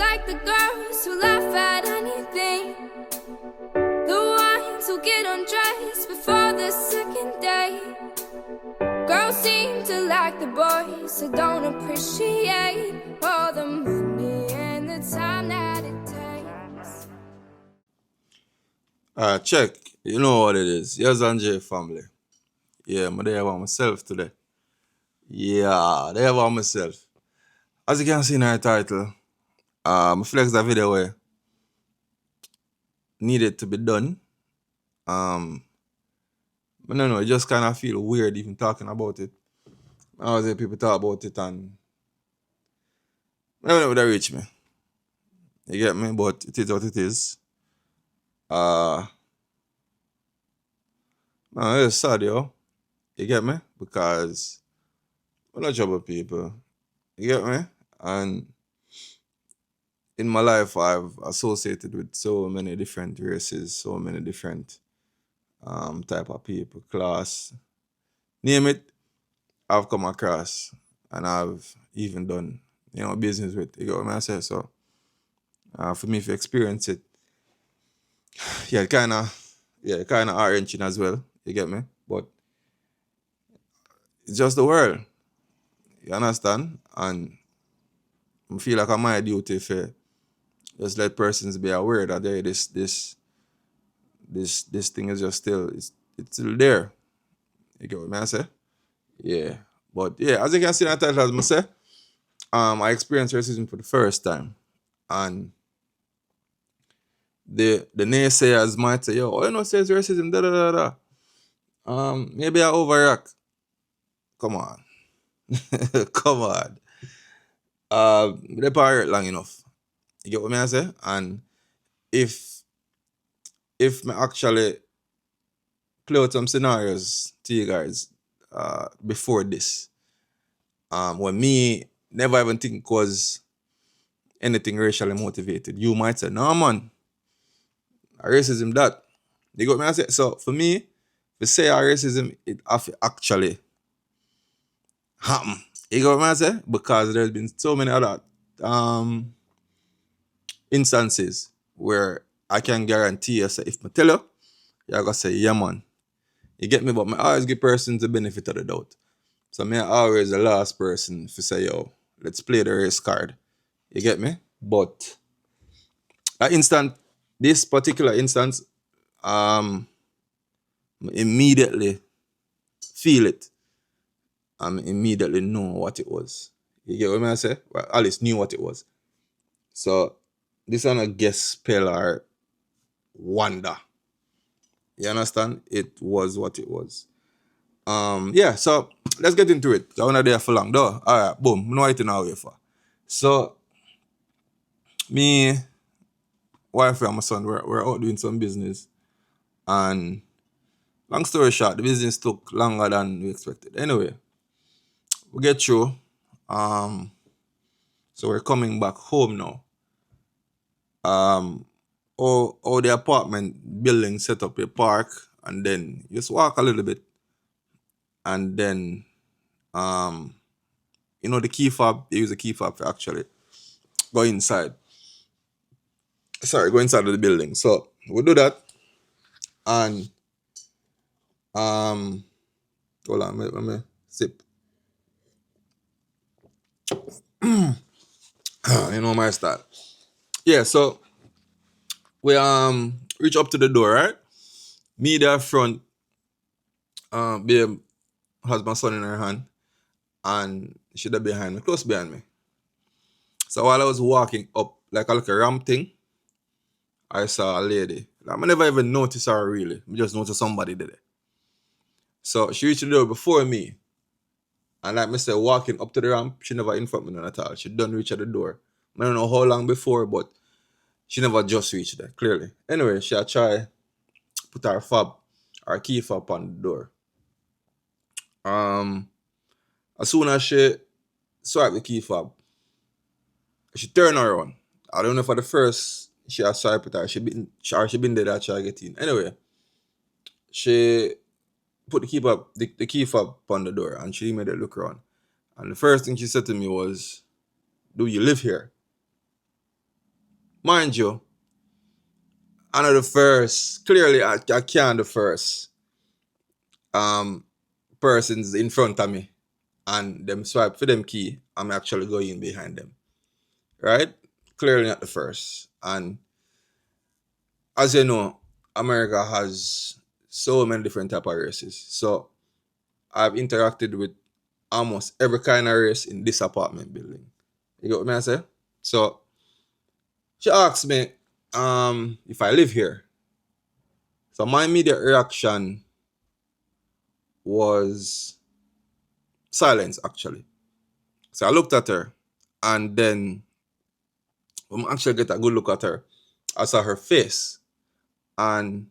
like the girls who laugh at anything, the ones who get undressed before the second day. Girls seem to like the boys who don't appreciate all the money and the time that it takes. Check. You know what it is. Yes, Anjay family. Yeah, I'm there by myself today. Yeah, there by myself. As you can see in our title, I flex that video where needed to be done. But no, it just kind of feel weird even talking about it. I was hear people talk about it and never would reach me. You get me? But it is what it is. Man, it's sad, yo. You get me? Because we're not trouble people. You get me? And in my life, I've associated with so many different races, so many different type of people, class, name it. I've come across and I've even done, business with. You get what I say? So, for me, if you experience it, yeah, kind of heart-wrenching as well. You get me? But it's just the world. You understand? And I feel like I'm my duty for just let persons be aware that this thing is just still it's still there. You get what I say? Yeah. But yeah, as you can see in the title, as I say, I experienced racism for the first time. And the naysayers might say, yo, you know says racism, da da da da. Maybe I overreact. Come on. Come on. They probably hurt long enough. You get what I say? And if me actually play out some scenarios to you guys before this, when me never even think it was anything racially motivated, you might say, no man, racism that. You get what I say? So for me, to say racism, it have to actually happen. You get what I say? Because there's been so many other instances where I can guarantee you, say, if I tell you, you're gonna say, yeah man. You get me? But I always give persons the benefit of the doubt. So me always the last person to say, yo, let's play the race card. You get me? But this particular instance, immediately feel it. Immediately know what it was. You get what I say? Well, Alice knew what it was. So this one a guess spell or wonder. You understand? It was what it was. Yeah, so let's get into it. I wanna there for long though. Alright, boom. No waiting away for. So me, wife and my son, we're out doing some business. And long story short, the business took longer than we expected. Anyway, we get through. So we're coming back home now. Or the apartment building set up a park and then you just walk a little bit and then the key fob, they use a key fob to actually go inside. Go inside of the building. So we'll do that. And hold on, let me sip. My style. Yeah, so we reach up to the door, right? Me there front, babe has my son in her hand, and she there behind me, close behind me. So while I was walking up like a little ramp thing, I saw a lady. Like, I never even noticed her really. I just noticed somebody there. So she reached the door before me. And like I said, walking up to the ramp, she never informed me at all. She done reach at the door. I don't know how long before, but she never just reached there, clearly. Anyway, she had try put her key fob on the door. As soon as she swiped the key fob, she turned around. I don't know for the first she had swiped it or she been there that try get in. Anyway, she put the key fob on the door and she made it look around. And the first thing she said to me was, "Do you live here?" Mind you, I know the first, clearly I can't the first um persons in front of me and them swipe for them key, I'm actually going behind them. Right? Clearly not the first. And as you know, America has so many different type of races. So I've interacted with almost every kind of race in this apartment building. You get what I say? So she asked me if I live here. So my immediate reaction was silence actually. So I looked at her and then when I actually get a good look at her, I saw her face. And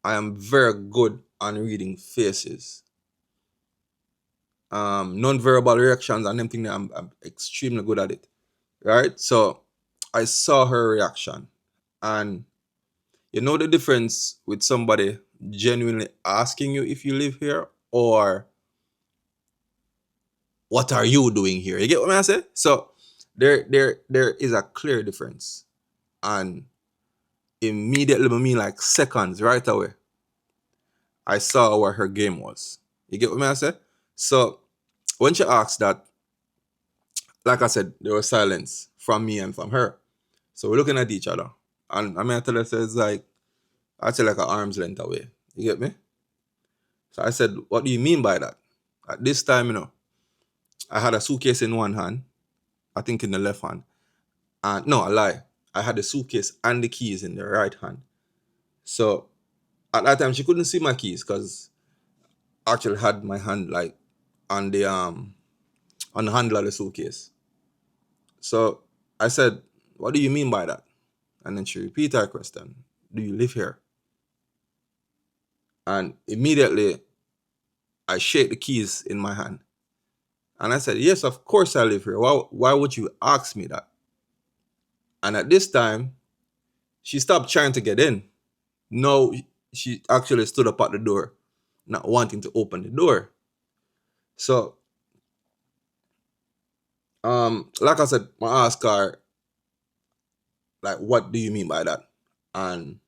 I am very good on reading faces. Non-verbal reactions and them thing I'm extremely good at it. Right? So I saw her reaction. And you know the difference with somebody genuinely asking you if you live here or what are you doing here? You get what I say? So there is a clear difference. And immediately, I mean like seconds right away, I saw where her game was. You get what I say? So when she asked that, like I said, there was silence from me and from her. So we're looking at each other. And I mean, I tell her, so it's like, I tell like an arm's length away. You get me? So I said, what do you mean by that? At this time, I had a suitcase in one hand, I think in the left hand. And no, I lie. I had the suitcase and the keys in the right hand. So at that time, she couldn't see my keys because I actually had my hand like on the handle of the suitcase. So I said, what do you mean by that? And then she repeated her question, do you live here? And immediately I shake the keys in my hand. And I said, yes, of course I live here. Why would you ask me that? And at this time, she stopped trying to get in. No, she actually stood up at the door, not wanting to open the door. So, like I said, I asked her, like, what do you mean by that? And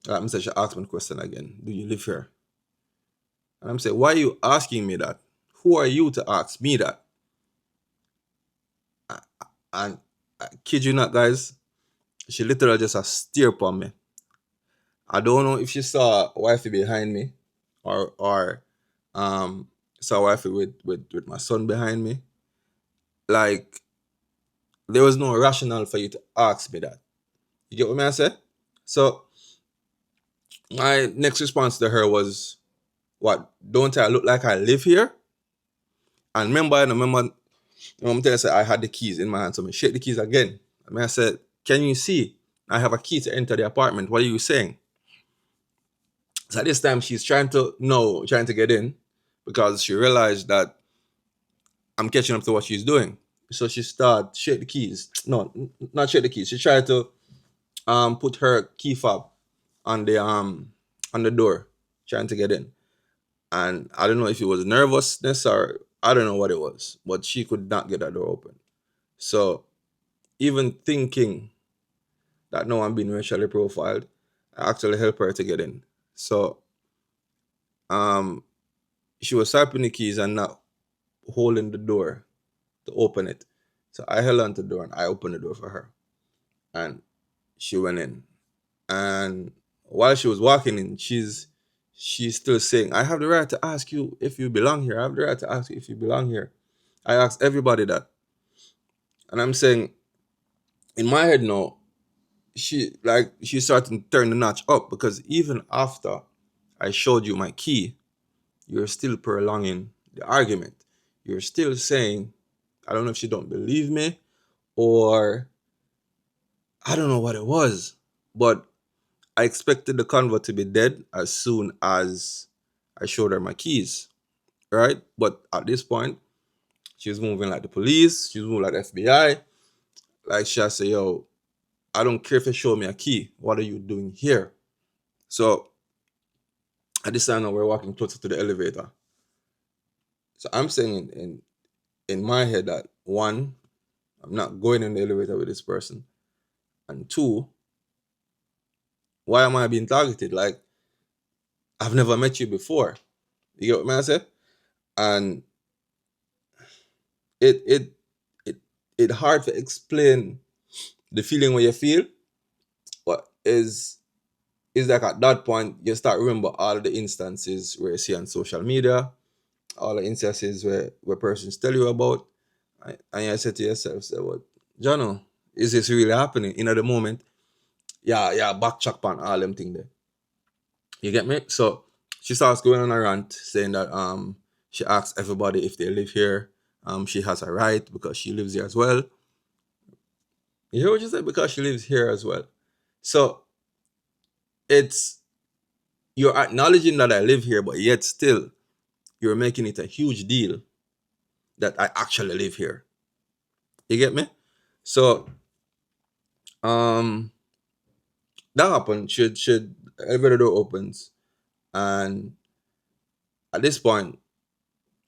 like I said, she asked me the question again, do you live here? And I'm saying, why are you asking me that? Who are you to ask me that? And I kid you not, guys, she literally just a stare upon me. I don't know if she saw wifey behind me or saw wifey with my son behind me. Like there was no rationale for you to ask me that. You get what I say? So my next response to her was, what, don't I look like I live here? And remember, I'm telling you, I had the keys in my hand, so I shake the keys again. I said, can you see? I have a key to enter the apartment. What are you saying? So at this time, she's trying to get in because she realized that I'm catching up to what she's doing. So she started shake the keys. No, not shake the keys. She tried to put her key fob on the door, trying to get in. And I don't know if it was nervousness or I don't know what it was, but she could not get that door open. So even thinking that no, I'm being racially profiled, I actually helped her to get in. So she was swiping the keys and not holding the door to open it. So I held onto the door and I opened the door for her. And she went in. And while she was walking in, she's still saying, I have the right to ask you if you belong here. I have the right to ask you if you belong here. I asked everybody that. And I'm saying, in my head now, she's starting to turn the notch up because even after I showed you my key, you're still prolonging the argument. You're still saying, I don't know if she don't believe me or I don't know what it was, but I expected the convo to be dead as soon as I showed her my keys, right? But at this point, she was moving like the police, she was moving like the FBI. Like she said, yo, I don't care if you show me a key. What are you doing here? So at this time now we're walking closer to the elevator. So I'm saying in my head that one, I'm not going in the elevator with this person. And two, why am I being targeted? Like, I've never met you before. You get what I say? And it it it it hard to explain the feeling when you feel, but is like at that point you start remember all the instances where you see on social media, all the instances where persons tell you about, and you say to yourself, say, "What, Jono, is this really happening?" In the moment, yeah, backtrack on all them thing there. You get me? So she starts going on a rant saying that she asks everybody if they live here. She has a right because she lives here as well. You hear what she said? Because she lives here as well. So it's you're acknowledging that I live here, but yet still you're making it a huge deal that I actually live here. You get me? So um that happened. Should elevator door opens, and at this point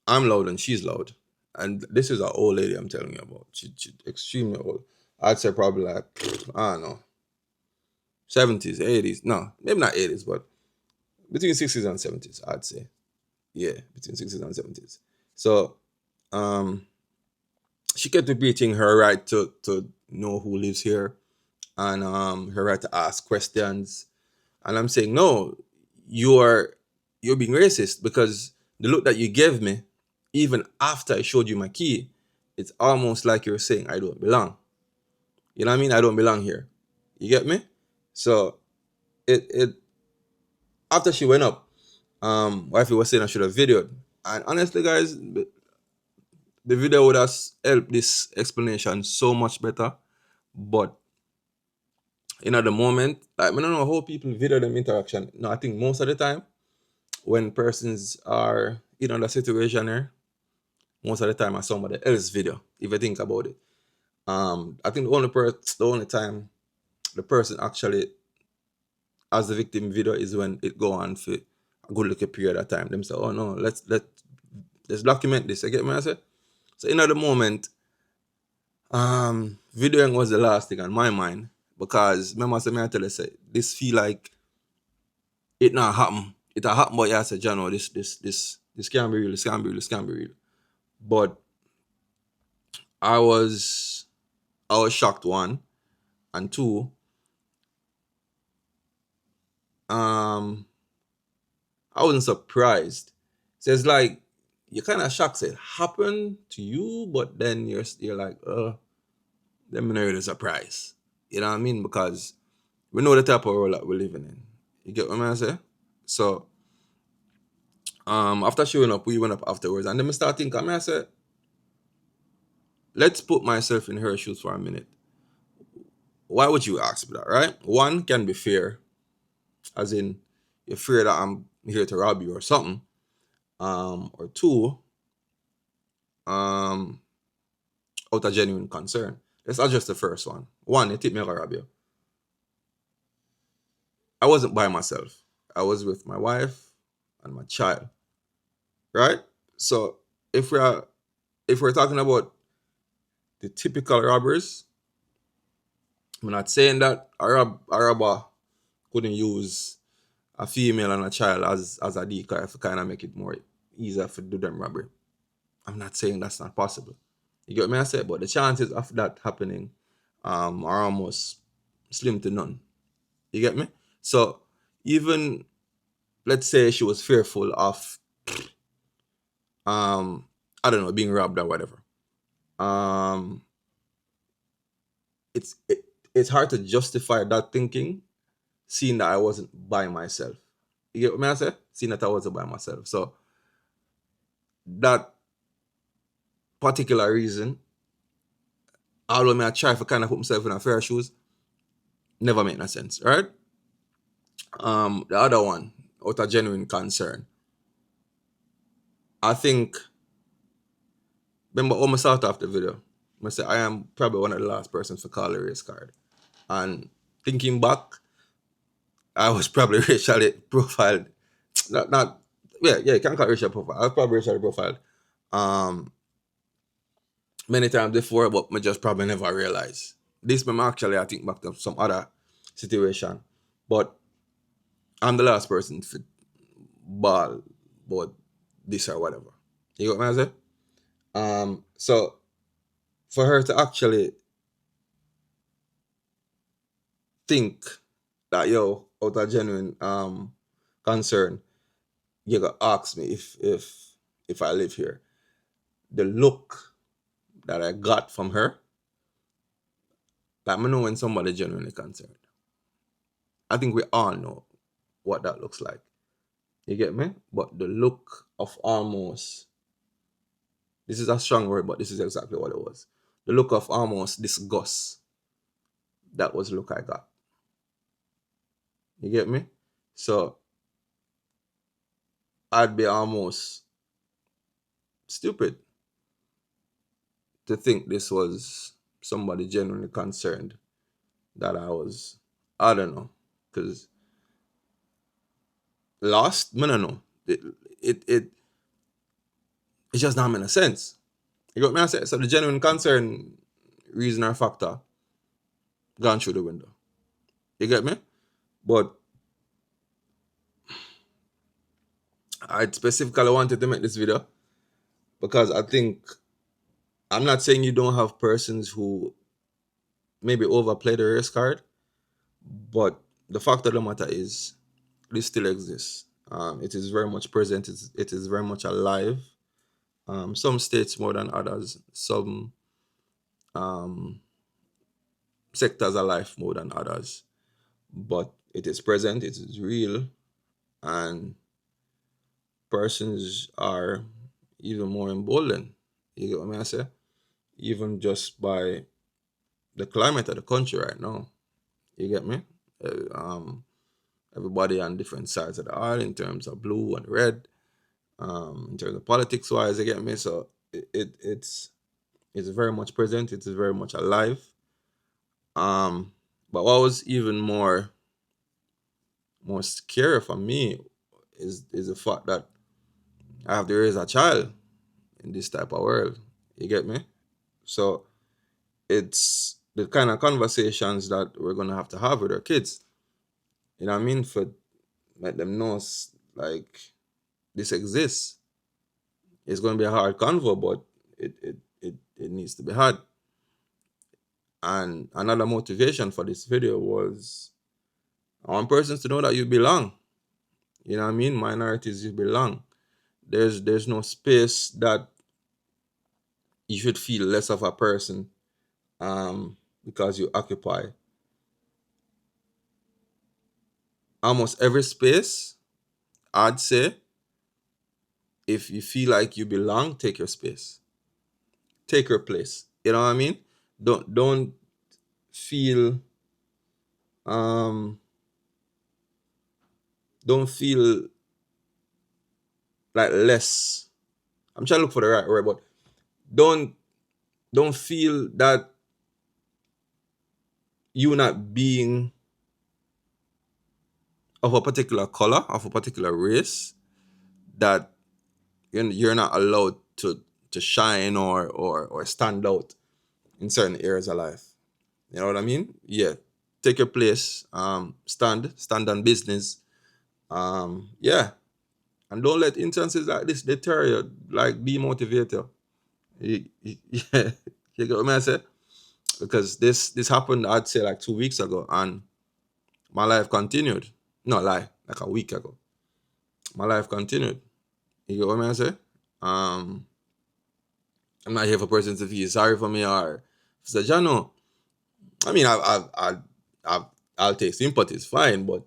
I'm loud and she's loud. And this is an old lady I'm telling you about. She extremely old. I'd say probably like I don't know, 70s, 80s. No, maybe not 80s, but between 60s and 70s, I'd say. Yeah, between 60s and 70s. So um she kept repeating her right to know who lives here, and her right to ask questions. And I'm saying, no, you're you're being racist because the look that you gave me, even after I showed you my key, it's almost like you're saying I don't belong. You know what I mean? I don't belong here. You get me? So it after she went up, wifey was saying I should have videoed. And honestly, guys, the video would have helped this explanation so much better. But the moment, like, I don't know how people video them interaction. No, I think most of the time when persons are in the situation here, most of the time I somebody else video. If you think about it, I think the only time the person actually as the victim video is when it go on for a good little period of time. Them say, oh no, let's document this. I get me I say. So in the moment, videoing was the last thing on my mind because remember I said I tell you say this feel like it not happen. It a happen, but yeah, I said, John, this can't be real, this can't be real, this can't be real. But I was shocked, one, and two, um, I wasn't surprised. So it's like you're kind of shocked it happened to you, but then you're like, let me know the surprise. You know what I mean? Because we know the type of world that we're living in. You get what I say? So after she went up, we went up afterwards, and then we start thinking, I said, let's put myself in her shoes for a minute. Why would you ask me that, right? One can be fear, as in you're fear that I'm here to rob you or something. Or two, out of genuine concern. Let's address the first one. One, it took me to rob you. I wasn't by myself. I was with my wife and my child. Right? So if we're talking about the typical robbers, I'm not saying that a robber couldn't use a female and a child as a decoy to kind of make it more easier to do them robbery. I'm not saying that's not possible. You get me I say, but the chances of that happening are almost slim to none. You get me? So even let's say she was fearful of I don't know, being robbed or whatever. Um it's it, it's hard to justify that thinking, seeing that I wasn't by myself. You get what I say? Seeing that I wasn't by myself. So that particular reason, although I try to kind of put myself in a fair shoes, never make no sense, right? The other one, out of genuine concern, I think, remember when I start off the video, I say I am probably one of the last persons to call a race card. And thinking back, I was probably racially profiled. Not yeah, you can't call it racial profile. I was probably racially profiled many times before, but I just probably never realized. this made me actually I think back to some other situation. But I'm the last person to ball about this or whatever. You got what I'm saying? So for her to actually think that yo, out of genuine concern, you gotta ask me if I live here. The look that I got from her, like I know when somebody genuinely concerned. I think we all know what that looks like. You get me? But the look of almost, this is a strong word, but this is exactly what it was. The look of almost disgust. That was the look I got. You get me? So I'd be almost stupid to think this was somebody genuinely concerned that I was, I don't know, because lost, I don't know. It just not making sense. You got me? I say so. The genuine concern, reason or factor, gone through the window. You get me? But I specifically wanted to make this video because I think I'm not saying you don't have persons who maybe overplay the race card, but the fact of the matter is this still exists. It is very much present. It is very much alive. Some states more than others. Some sectors are life more than others. But it is present. It is real, and persons are even more emboldened. You get what I say? Even just by the climate of the country right now. You get me? Everybody on different sides of the aisle in terms of blue and red, in terms of politics wise. You get me? So it's very much present. It is very much alive. But what was even more scary for me is the fact that I have to raise a child in this type of world. You get me? So it's the kind of conversations that we're gonna have to have with our kids. You know what I mean? For let them know like this exists. It's gonna be a hard convo, but it needs to be had. And another motivation for this video was I want persons to know that you belong. You know what I mean? Minorities, you belong. There's no space that you should feel less of a person because you occupy. Almost every space, I'd say, if you feel like you belong, take your space. Take your place. You know what I mean? Don't feel don't feel like less. I'm trying to look for the right word, but don't feel that you not being of a particular color, of a particular race, that you're not allowed to shine or stand out in certain areas of life. You know what I mean? Yeah. Take your place. Stand on business. Yeah. And don't let instances like this deter you, like demotivate you. Yeah. You get what I say? Because this happened, I'd say, like 2 weeks ago, and my life continued. No lie, like a week ago. My life continued. You get what I say? I'm not here for persons to feel sorry for me or say, Jano. I mean, I'll take sympathy. It's fine, but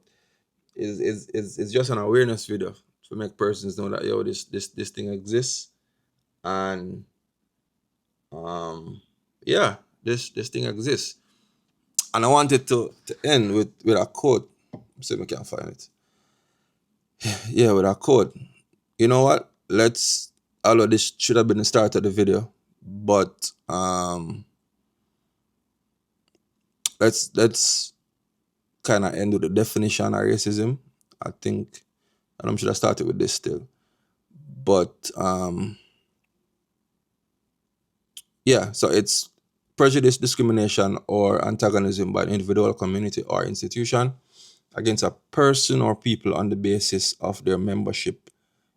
it's just an awareness video to make persons know that yo, this thing exists, and yeah, this thing exists. And I wanted to end with a quote. See if we can find it. Yeah, with a quote. You know what? Although this should have been the start of the video, but let's kind of end with the definition of racism. I think, and I'm should have started with this still, but yeah. So it's prejudice, discrimination, or antagonism by an individual, community, or institution against a person or people on the basis of their membership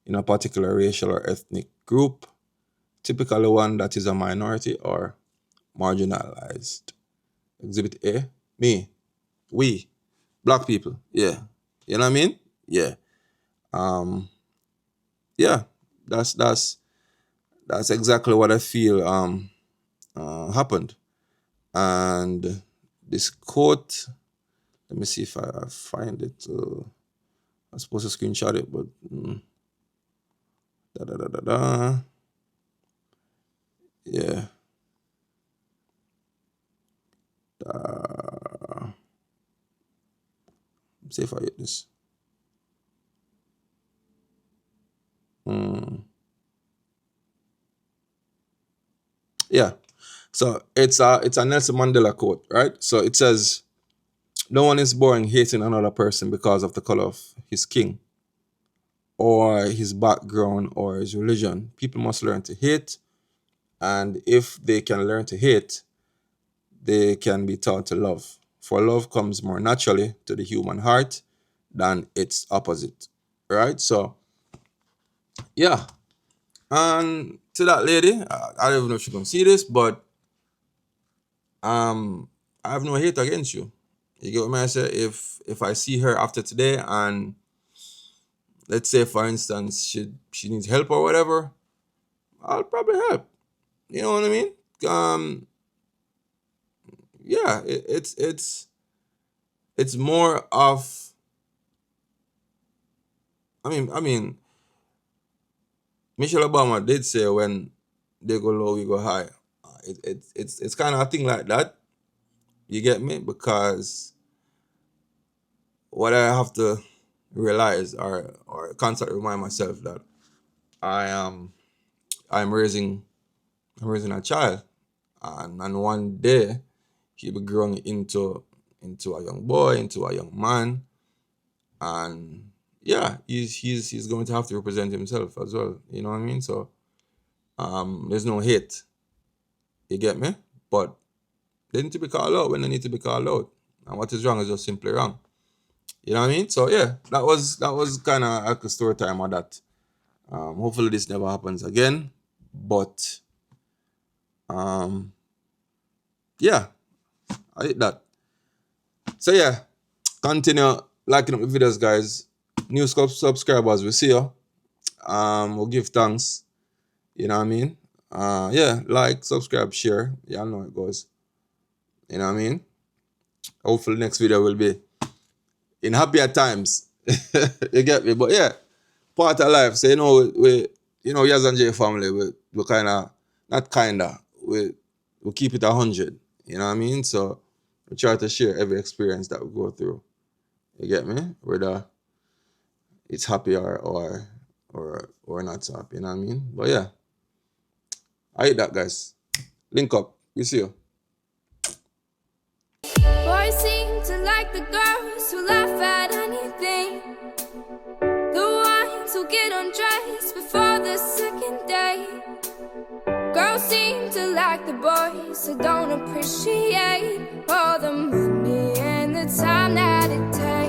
in a particular racial or ethnic group, typically one that is a minority or marginalized. Exhibit A, me, we, black people. Yeah. You know what I mean? Yeah. Yeah, that's exactly what I feel happened. And this quote, let me see if I find it. I'm supposed to screenshot it, but yeah. See if I get this. Yeah. So it's a Nelson Mandela quote, right? So it says, "No one is born hating another person because of the color of his skin, or his background, or his religion. People must learn to hate, and if they can learn to hate, they can be taught to love. For love comes more naturally to the human heart than its opposite." Right? So, yeah. And to that lady, I don't even know if she's gonna see this, but I have no hate against you. You get what I say? If I see her after today, and let's say, for instance, she needs help or whatever, I'll probably help. You know what I mean? Yeah, it's more of, I mean, Michelle Obama did say, when they go low, we go high. It's kind of a thing like that. You get me? Because what I have to realize, or constantly remind myself, that I'm raising a child, and one day he'll be growing into a young boy, into a young man, and yeah, he's going to have to represent himself as well. You know what I mean? So there's no hate. You get me? But they need to be called out when they need to be called out, and what is wrong is just simply wrong. You know what I mean? So yeah, that was kind of like a story time on that. Hopefully this never happens again. But yeah, I hate that. So yeah, continue liking up the videos, guys. New subscribers, we see you. We'll give thanks. You know what I mean? Yeah, like, subscribe, share. Y'all know how it goes. You know what I mean? Hopefully next video will be in happier times. You get me? But yeah, part of life. So we Yaz and J family, we kind of, not kinda, we keep it 100. You know what I mean? So we try to share every experience that we go through. You get me? Whether it's happy or not so happy. You know what I mean? But yeah, I hate that, guys. Link up. We see you. Boys seem to like the girls who laugh at anything, the ones who get undressed before the second day. Girls seem to like the boys who don't appreciate all the money and the time that it takes.